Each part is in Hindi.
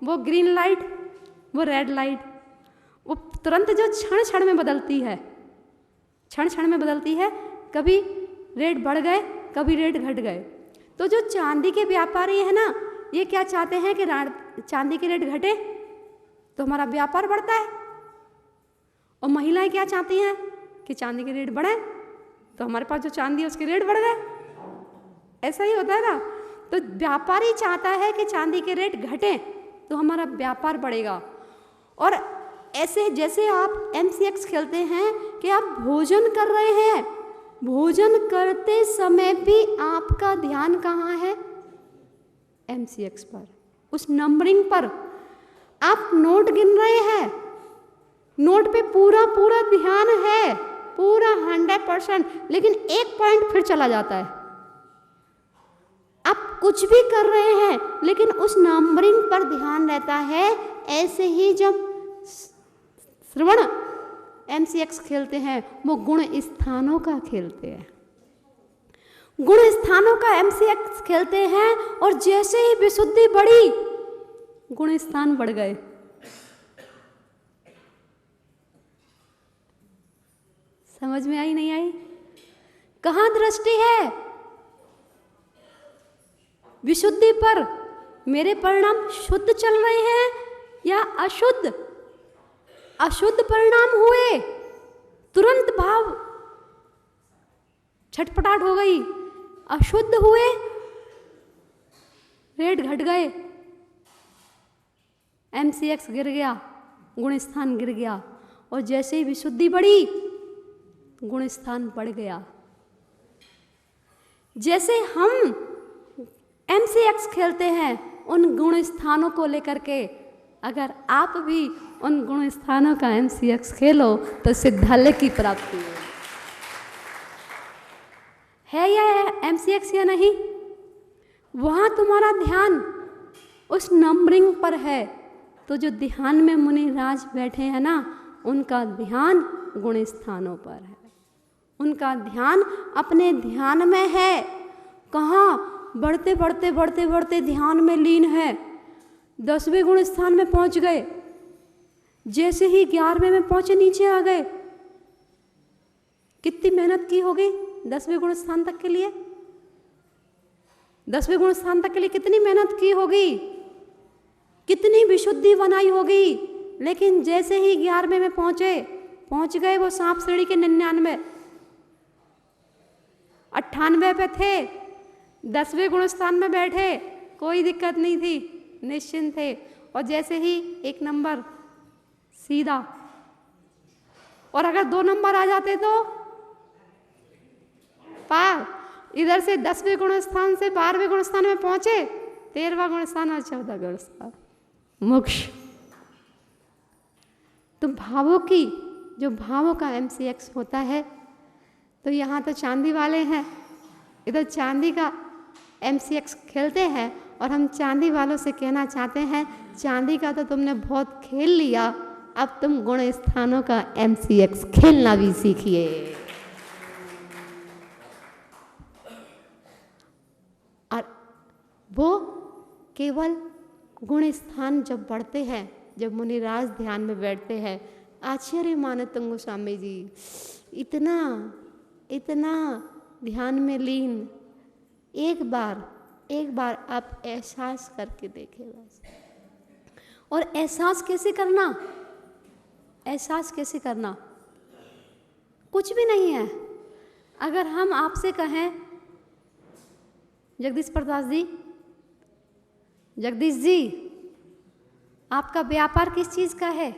वो ग्रीन लाइट, वो रेड लाइट, वो तुरंत जो क्षण क्षण में बदलती है, क्षण क्षण में बदलती है। कभी रेट बढ़ गए, कभी रेट घट गए। तो जो चांदी के व्यापारी है ना, ये क्या चाहते हैं कि चांदी के रेट घटे तो हमारा व्यापार बढ़ता है, और महिलाएं क्या चाहती हैं कि चांदी के रेट बढ़े तो हमारे पास जो चांदी है उसके रेट बढ़ गए। ऐसा ही होता है ना। तो व्यापारी चाहता है कि चांदी के रेट घटे तो हमारा व्यापार बढ़ेगा। और ऐसे जैसे आप MCX खेलते हैं कि आप भोजन कर रहे हैं, भोजन करते समय भी आपका ध्यान कहाँ है? MCX पर, उस नंबरिंग पर। आप नोट गिन रहे हैं, नोट पे पूरा पूरा ध्यान है, पूरा 100%, लेकिन एक पॉइंट फिर चला जाता है। आप कुछ भी कर रहे हैं लेकिन उस नंबरिंग पर ध्यान रहता है। ऐसे ही जब श्रवण MCX खेलते हैं, वो गुण स्थानों का खेलते हैं, गुण स्थानों का MCX खेलते हैं, और जैसे ही विशुद्धि बढ़ी गुण स्थान बढ़ गए। समझ में आई नहीं आई? कहाँ दृष्टि है? विशुद्धि पर। मेरे परिणाम शुद्ध चल रहे हैं या अशुद्ध? अशुद्ध परिणाम हुए, तुरंत भाव छटपटाहट हो गई। अशुद्ध हुए, रेट घट गए, MCX गिर गया, गुण स्थान गिर गया। और जैसे ही विशुद्धि बढ़ी गुण स्थान बढ़ गया। जैसे हम MCX खेलते हैं उन गुण स्थानों को लेकर के, अगर आप भी उन गुण स्थानों का MCX खेलो तो सिद्धालय की प्राप्ति है या MCX या नहीं? वहाँ तुम्हारा ध्यान उस नंबरिंग पर है। तो जो ध्यान में मुनि राज बैठे हैं ना, उनका ध्यान गुण स्थानों पर है, उनका ध्यान अपने ध्यान में है। कहाँ? बढ़ते बढ़ते बढ़ते बढ़ते ध्यान में लीन है। 10वें गुण स्थान में पहुंच गए, जैसे ही 11वें में पहुंचे नीचे आ गए। कितनी मेहनत की होगी 10वें गुण स्थान तक के लिए? 10वें गुण स्थान तक के लिए कितनी मेहनत की होगी, कितनी विशुद्धि बनाई होगी। लेकिन जैसे ही 11वें में पहुंच गए वो सांप सीढ़ी के 99, 98 पे थे, 10वें गुण स्थान में बैठे, कोई दिक्कत नहीं थी, निश्चिंत थे। और जैसे ही 1 नंबर सीधा, और अगर 2 नंबर आ जाते तो पार। इधर से 10वें गुण स्थान से 12वें गुण स्थान में पहुंचे, 13वां गुण स्थान और 14वां गुण स्थान, मोक्ष। तो भावों की, जो भावों का MCX होता है, तो यहाँ तो चांदी वाले हैं, इधर चांदी का MCX खेलते हैं। और हम चांदी वालों से कहना चाहते हैं, चांदी का तो तुमने बहुत खेल लिया, अब तुम गुण स्थानों का MCX खेलना भी सीखिए। और वो केवल गुण स्थान जब बढ़ते हैं, जब मुनिराज ध्यान में बैठते हैं, आश्चर्य माने तुम गोस्वामी जी, इतना इतना ध्यान में लीन। एक बार आप एहसास करके देखें बस। और एहसास कैसे करना? एहसास कैसे करना? कुछ भी नहीं है। अगर हम आपसे कहें, जगदीश प्रकाश जी, जगदीश जी, आपका व्यापार किस चीज़ का है?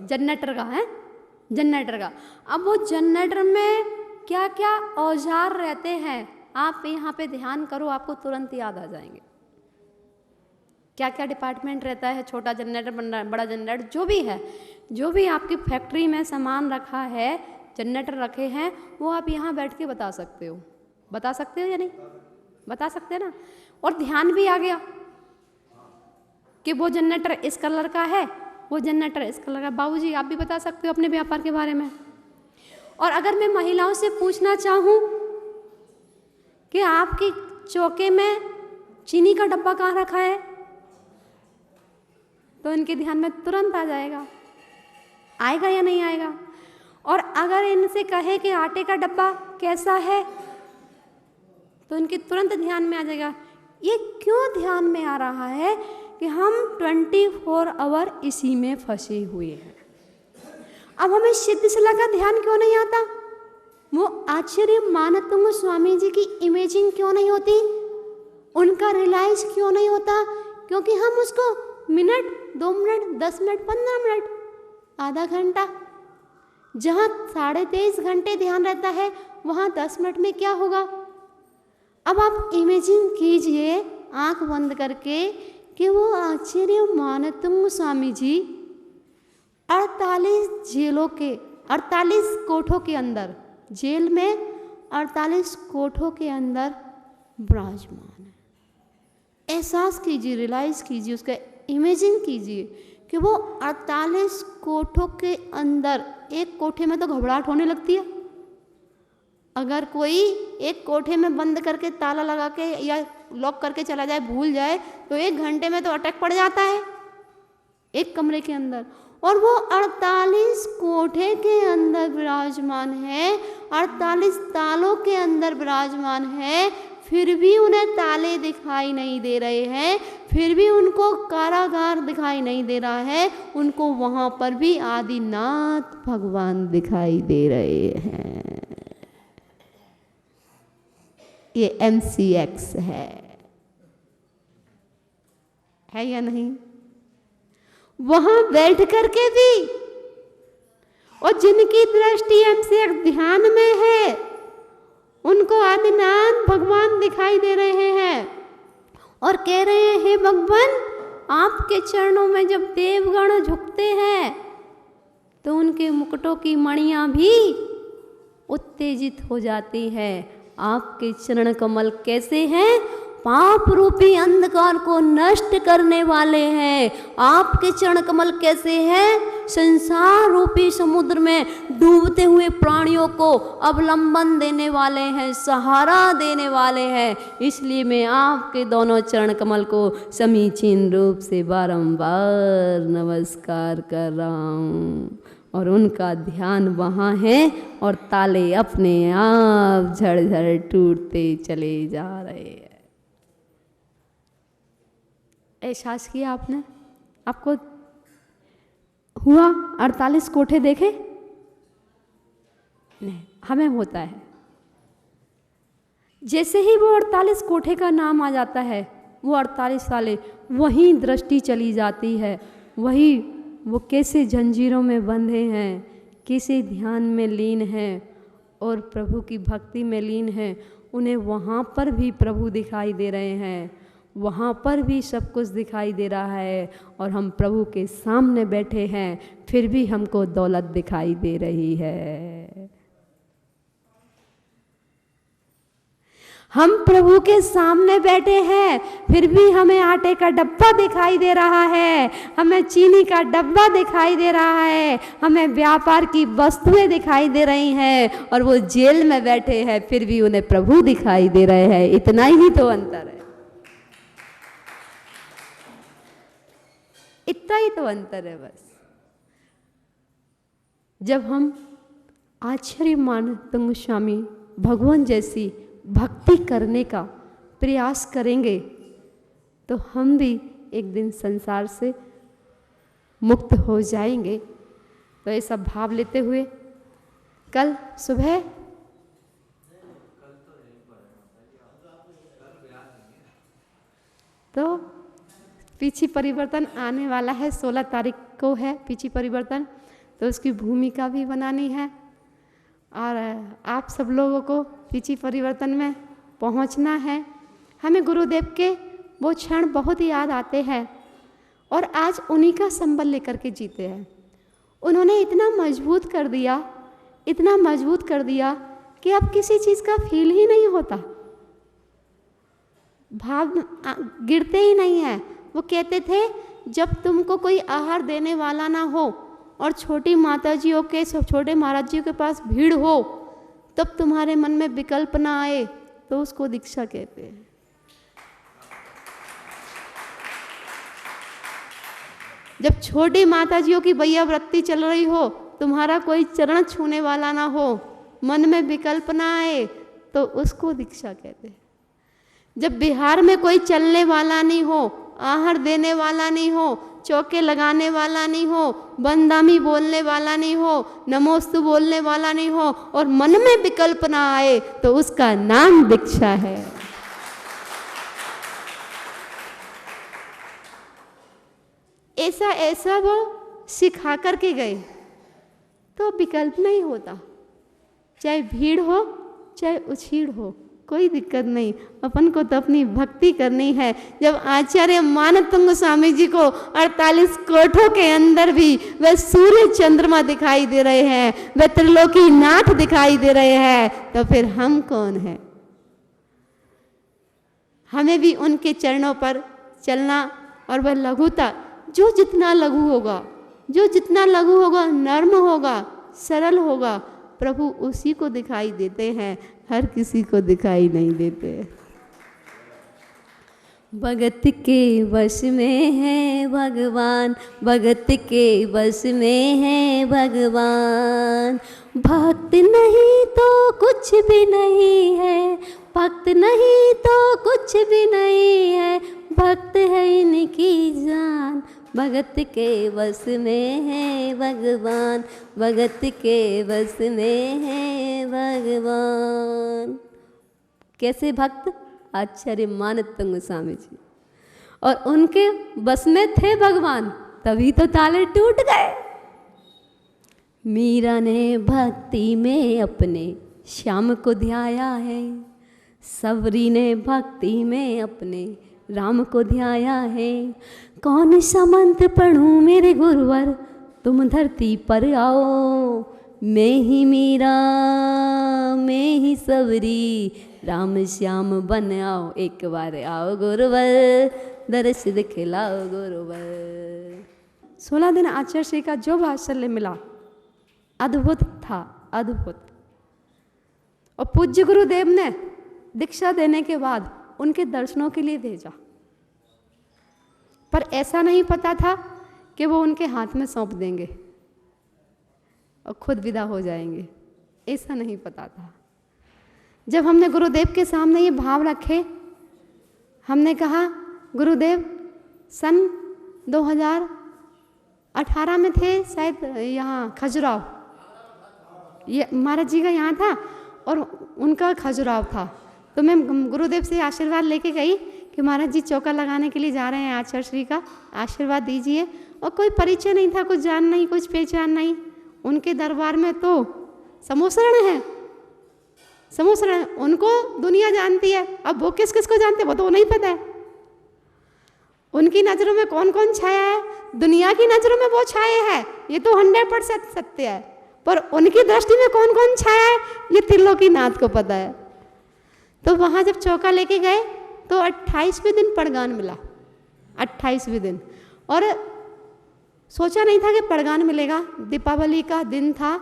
जनरेटर का है, जनरेटर का। अब वो जनरेटर में क्या क्या औजार रहते हैं, आप यहाँ पे ध्यान करो, आपको तुरंत याद आ जाएंगे। क्या क्या डिपार्टमेंट रहता है, छोटा जनरेटर, बड़ा जनरेटर, जो भी है, जो भी आपकी फैक्ट्री में सामान रखा है, जनरेटर रखे हैं, वो आप यहाँ बैठ के बता सकते हो। बता सकते हो या नहीं? बता सकते हैं ना। और ध्यान भी आ गया कि वो जनरेटर इस कलर का है, वो जनरेटर इस कलर का। बाबूजी आप भी बता सकते हो अपने व्यापार के बारे में। और अगर मैं महिलाओं से पूछना चाहूँ कि आपकी चौके में चीनी का डब्बा कहाँ रखा है, तो इनके ध्यान में तुरंत आ जाएगा, आएगा या नहीं आएगा। और अगर इनसे कहे कि आटे का डब्बा कैसा है, तो इनके तुरंत ध्यान में आ जाएगा। ये क्यों ध्यान में आ रहा है कि हम 24 आवर इसी में फंसे हुए हैं। अब हमें सिद्ध शिला का ध्यान क्यों नहीं आता, वो आचार्य मानतुंग स्वामी जी की इमेजिंग क्यों नहीं होती, उनका रियलाइज क्यों नहीं होता, क्योंकि हम उसको मिनट, 2 मिनट, 10 मिनट, 15 मिनट, आधा घंटा, जहाँ 23.5 घंटे ध्यान रहता है वहाँ 10 मिनट में क्या होगा। अब आप इमेजिन कीजिए आंख बंद करके कि वो आचार्य मानतुंग स्वामी जी 48 जेलों के 48 कोठों के अंदर, जेल में 48 कोठों के अंदर विराजमान है। एहसास कीजिए, रियलाइज कीजिए, उसका इमेजिन कीजिए कि वो 48 कोठों के अंदर, एक कोठे में तो घबराहट होने लगती है। अगर कोई एक कोठे में बंद करके ताला लगा के या लॉक करके चला जाए, भूल जाए, तो 1 घंटे में तो अटक पड़ जाता है एक कमरे के अंदर। और वो 48 कोठे के अंदर विराजमान है, 48 तालों के अंदर विराजमान है, फिर भी उन्हें ताले दिखाई नहीं दे रहे हैं, फिर भी उनको कारागार दिखाई नहीं दे रहा है, उनको वहाँ पर भी आदिनाथ भगवान दिखाई दे रहे हैं। ये MCX है या नहीं? वहां बैठ करके भी, और जिनकी दृष्टि MCX ध्यान में है, उनको आदिनाथ भगवान दिखाई दे रहे हैं और कह रहे हैं, हे भगवान, आपके चरणों में जब देवगण झुकते हैं तो उनके मुकुटों की मणियां भी उत्तेजित हो जाती है। आपके चरण कमल कैसे हैं? पाप रूपी अंधकार को नष्ट करने वाले हैं। आपके चरण कमल कैसे हैं? संसार रूपी समुद्र में डूबते हुए प्राणियों को अवलंबन देने वाले हैं, सहारा देने वाले हैं। इसलिए मैं आपके दोनों चरण कमल को समीचीन रूप से बारंबार नमस्कार कर रहा हूँ। और उनका ध्यान वहाँ है और ताले अपने आप झड़ टूटते चले जा रहे हैं। एहसास किया आपने? आपको हुआ 48 कोठे देखे? नहीं, हमें होता है। जैसे ही वो 48 कोठे का नाम आ जाता है, वो 48 साले वहीं दृष्टि चली जाती है, वही वो कैसे जंजीरों में बंधे हैं, कैसे ध्यान में लीन हैं और प्रभु की भक्ति में लीन हैं। उन्हें वहाँ पर भी प्रभु दिखाई दे रहे हैं, वहाँ पर भी सब कुछ दिखाई दे रहा है, और हम प्रभु के सामने बैठे हैं, फिर भी हमको दौलत दिखाई दे रही है। हम प्रभु के सामने बैठे हैं, फिर भी हमें आटे का डब्बा दिखाई दे रहा है, हमें चीनी का डब्बा दिखाई दे रहा है, हमें व्यापार की वस्तुएं दिखाई दे रही हैं, और वो जेल में बैठे हैं, फिर भी उन्हें प्रभु दिखाई दे रहे हैं। इतना ही तो अंतर है, इतना ही तो अंतर है बस। जब हम आचार्य मानतुंग स्वामी भगवान जैसी भक्ति करने का प्रयास करेंगे, तो हम भी एक दिन संसार से मुक्त हो जाएंगे। तो ऐसा भाव लेते हुए कल सुबह तो पीछी परिवर्तन आने वाला है, 16 तारीख को है पीछी परिवर्तन, तो उसकी भूमिका भी बनानी है, और आप सब लोगों को पीछी परिवर्तन में पहुंचना है। हमें गुरुदेव के वो क्षण बहुत याद आते हैं, और आज उन्हीं का संबल लेकर के जीते हैं। उन्होंने इतना मजबूत कर दिया, इतना मजबूत कर दिया कि अब किसी चीज़ का फील ही नहीं होता, भाव गिरते ही नहीं है। वो कहते थे, जब तुमको कोई आहार देने वाला ना हो और छोटी माताजियों के, छोटे महाराज जी के पास भीड़ हो, तब तुम्हारे मन में विकल्प ना आए, तो उसको दीक्षा कहते हैं। जब छोटी माताजियों की भैया व्रती चल रही हो, तुम्हारा कोई चरण छूने वाला ना हो, मन में विकल्प ना आए, तो उसको दीक्षा कहते हैं। जब बिहार में कोई चलने वाला नहीं हो, आहार देने वाला नहीं हो, चौके लगाने वाला नहीं हो, बंदामी बोलने वाला नहीं हो, नमोस्तु बोलने वाला नहीं हो, और मन में विकल्प ना आए, तो उसका नाम दीक्षा है। ऐसा ऐसा वो सिखा करके गए, तो विकल्प नहीं होता। चाहे भीड़ हो चाहे उछीड़ हो, कोई दिक्कत नहीं, अपन को तो अपनी भक्ति करनी है। जब आचार्य मानतुंग स्वामी जी को 48 कोठों के अंदर भी वह सूर्य चंद्रमा दिखाई दे रहे हैं, वह त्रिलोकी नाथ दिखाई दे रहे हैं, तो फिर हम कौन हैं? हमें भी उनके चरणों पर चलना, और वह लघुता, जो जितना लघु होगा, जो जितना लघु होगा, नर्म होगा, सरल होगा, प्रभु उसी को दिखाई देते हैं, हर किसी को दिखाई नहीं देते। भगत के वश में है भगवान, भगत के वश में है भगवान। भक्त नहीं तो कुछ भी नहीं है, भक्त नहीं तो कुछ भी नहीं है, भक्त है इनकी जान। भगत के वश में है भगवान, भगत के वश में है भगवान। कैसे भक्त? आचार्य मानतुंग स्वामी जी, और उनके बस में थे भगवान, तभी तो ताले टूट गए। मीरा ने भक्ति में अपने श्याम को ध्याया है, सबरी ने भक्ति में अपने राम को ध्याया है। कौन सा मंत्र पढ़ूं मेरे गुरुवर, तुम धरती पर आओ, मैं ही मीरा मैं ही सबरी, राम श्याम बन आओ, एक बार आओ गुरुवर, दर्श दिखलाओ गुरुवर। 16 दिन आचार्य श्री का जो वात्सल्य मिला, अद्भुत था, अद्भुत। और पूज्य गुरुदेव ने दीक्षा देने के बाद उनके दर्शनों के लिए भेजा, पर ऐसा नहीं पता था कि वो उनके हाथ में सौंप देंगे और खुद विदा हो जाएंगे, ऐसा नहीं पता था। जब हमने गुरुदेव के सामने ये भाव रखे, हमने कहा गुरुदेव, सन 2018 में थे शायद, यहाँ खजुराव, ये महाराज जी का यहाँ था और उनका खजुराव था। तो मैं गुरुदेव से आशीर्वाद लेके गई कि महाराज जी चौका लगाने के लिए जा रहे हैं, आचार्य श्री का आशीर्वाद दीजिए। और कोई परिचय नहीं था, कुछ जान नहीं, कुछ पहचान नहीं। उनके दरबार में तो समोसरण है, समोसरण, उनको दुनिया जानती है, अब वो किस किस को जानते हैं वो तो नहीं पता है। उनकी नज़रों में कौन कौन छाया है, दुनिया की नज़रों में वो छाए है, ये तो 100% सत्य है, पर उनकी दृष्टि में कौन कौन छाया है ये त्रिलोकी नाथ को पता है। तो वहाँ जब चौका लेके गए तो 28वें दिन पड़गान मिला, 28वें दिन, और सोचा नहीं था कि पड़गान मिलेगा। दीपावली का दिन था,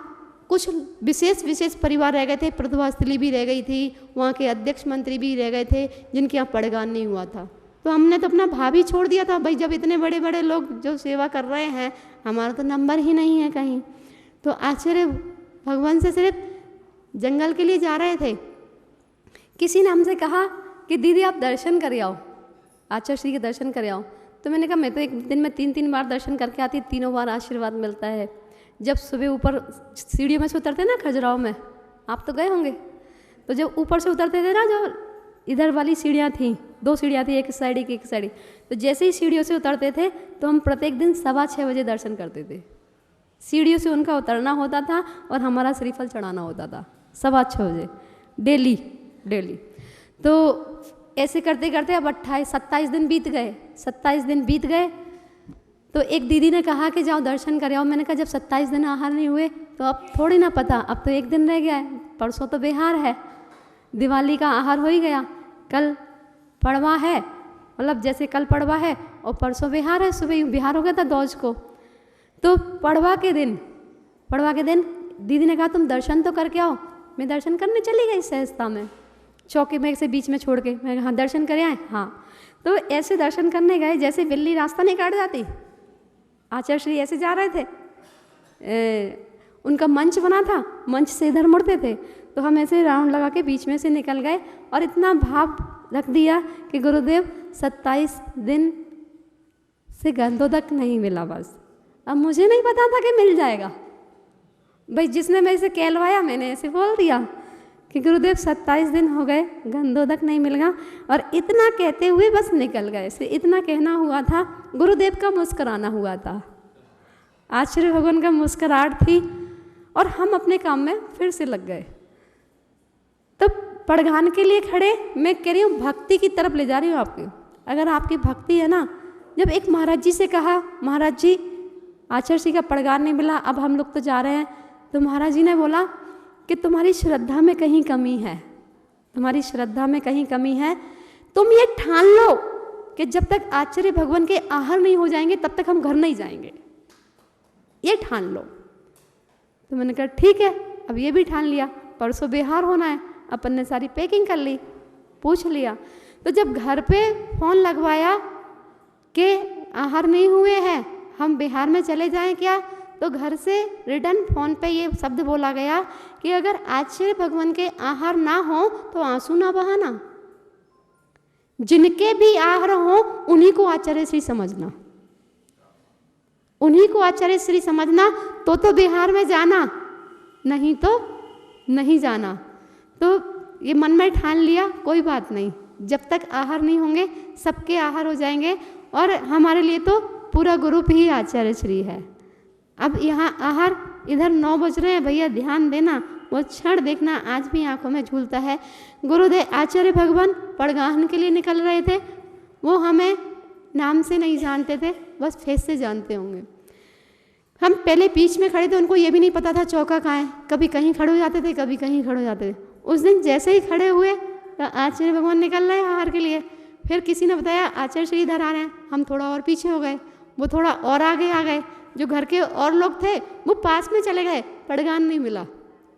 कुछ विशेष परिवार रह गए थे, प्रतिभास्थली भी रह गई थी, वहाँ के अध्यक्ष मंत्री भी रह गए थे जिनके यहाँ पड़गान नहीं हुआ था। तो हमने तो अपना भाव ही छोड़ दिया था, भाई जब इतने बड़े बड़े लोग जो सेवा कर रहे हैं, हमारा तो नंबर ही नहीं है कहीं। तो आचार्य भगवान से सिर्फ जंगल के लिए जा रहे थे। किसी ने हमसे कहा कि दीदी आप दर्शन कर आओ, आचार्य श्री के दर्शन कर आओ। तो मैंने कहा मैं तो एक दिन में 3-3 बार दर्शन करके आती, तीनों बार आशीर्वाद मिलता है। जब सुबह ऊपर सीढ़ियों में से उतरते ना खजुराहो में, आप तो गए होंगे, तो जब ऊपर से उतरते थे ना, जो इधर वाली सीढ़ियाँ थी, 2 सीढ़ियाँ थी, एक साइड एक साइड, तो जैसे ही सीढ़ियों से उतरते थे तो हम प्रत्येक दिन 6:15 बजे दर्शन करते थे। सीढ़ियों से उनका उतरना होता था और हमारा श्रीफल चढ़ाना होता था 6:15 बजे डेली। तो ऐसे करते करते अब 27 दिन बीत गए। 27 दिन बीत गए तो एक दीदी ने कहा कि जाओ दर्शन कर आओ। मैंने कहा जब 27 दिन आहार नहीं हुए तो अब थोड़ी ना पता, अब तो एक दिन रह गया है, परसों तो बिहार है, दिवाली का आहार हो ही गया, कल पड़वा है, मतलब जैसे कल पड़वा है और परसों बिहार है, सुबह बिहार हो गया था दौज को। तो पड़वा के दिन दीदी ने कहा तुम दर्शन तो करके आओ। मैं दर्शन करने चली गई सहजता में, चौकी में से बीच में छोड़ के। मैं हाँ दर्शन करे आए, हाँ। तो ऐसे दर्शन करने गए जैसे बिल्ली रास्ता नहीं काट जाती, आचार्य श्री ऐसे जा रहे थे, उनका मंच बना था, मंच से इधर मुड़ते थे, तो हम ऐसे राउंड लगा के बीच में से निकल गए और इतना भाव रख दिया कि गुरुदेव 27 दिन से गंधोदक नहीं मिला। बस अब मुझे नहीं पता था कि मिल जाएगा, भाई जिसने मेरे से कहलवाया मैंने ऐसे बोल दिया कि गुरुदेव 27 दिन हो गए गंधोदक नहीं मिल गया, और इतना कहते हुए बस निकल गए। से इतना कहना हुआ था, गुरुदेव का मुस्कुराना हुआ था, आचार्य भगवान का मुस्कुराहट थी, और हम अपने काम में फिर से लग गए। तो पड़गान के लिए खड़े, मैं कह रही हूँ भक्ति की तरफ ले जा रही हूँ आपकी। अगर आपकी भक्ति है ना, जब एक महाराज जी से कहा, महाराज जी आचार्य जी का पड़गान नहीं मिला, अब हम लोग तो जा रहे हैं, तो महाराज जी ने बोला कि तुम्हारी श्रद्धा में कहीं कमी है, तुम्हारी श्रद्धा में कहीं कमी है, तुम ये ठान लो कि जब तक आचार्य भगवान के आहार नहीं हो जाएंगे तब तक हम घर नहीं जाएंगे, ये ठान लो। तो मैंने कहा ठीक है, अब ये भी ठान लिया, परसों बिहार होना है, अपन ने सारी पैकिंग कर ली, पूछ लिया। तो जब घर पे फ़ोन लगवाया कि आहार नहीं हुए हैं, हम बिहार में चले जाएं क्या, तो घर से रिटर्न फ़ोन पे ये शब्द बोला गया कि अगर आचार्य भगवान के आहार ना हो तो आंसू ना बहाना, जिनके भी आहार हो उन्हीं को आचार्य श्री समझना, उन्हीं को आचार्य श्री समझना, तो बिहार में जाना, नहीं तो नहीं जाना। तो ये मन में ठान लिया, कोई बात नहीं, जब तक आहार नहीं होंगे सबके आहार हो जाएंगे, और हमारे लिए तो पूरा ग्रुप ही आचार्य श्री है। अब यहाँ आहार इधर 9 बज रहे हैं, भैया ध्यान देना, वो क्षण देखना आज भी आंखों में झूलता है। गुरुदेव आचार्य भगवान पड़गान के लिए निकल रहे थे, वो हमें नाम से नहीं जानते थे, बस फेस से जानते होंगे। हम पहले बीच में खड़े थे, उनको ये भी नहीं पता था चौका कहाँ है, कभी कहीं खड़े हो जाते थे, कभी कहीं खड़े हो जाते थे। उस दिन जैसे ही खड़े हुए तो आचार्य भगवान निकल रहे हैं आहार के लिए, फिर किसी ने बताया आचार्य श्री इधर आ रहे हैं, हम थोड़ा और पीछे हो गए, वो थोड़ा और आगे आ गए, जो घर के और लोग थे वो पास में चले गए, पड़गान नहीं मिला,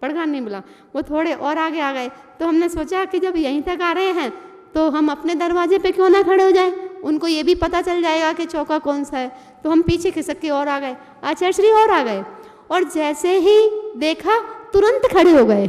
पड़गान नहीं मिला, वो थोड़े और आगे आ गए। तो हमने सोचा कि जब यहीं तक आ रहे हैं तो हम अपने दरवाजे पे क्यों ना खड़े हो जाएं, उनको ये भी पता चल जाएगा कि चौका कौन सा है। तो हम पीछे खिसक के और आ गए, आचार्य श्री और आ गए, और जैसे ही देखा तुरंत खड़े हो गए।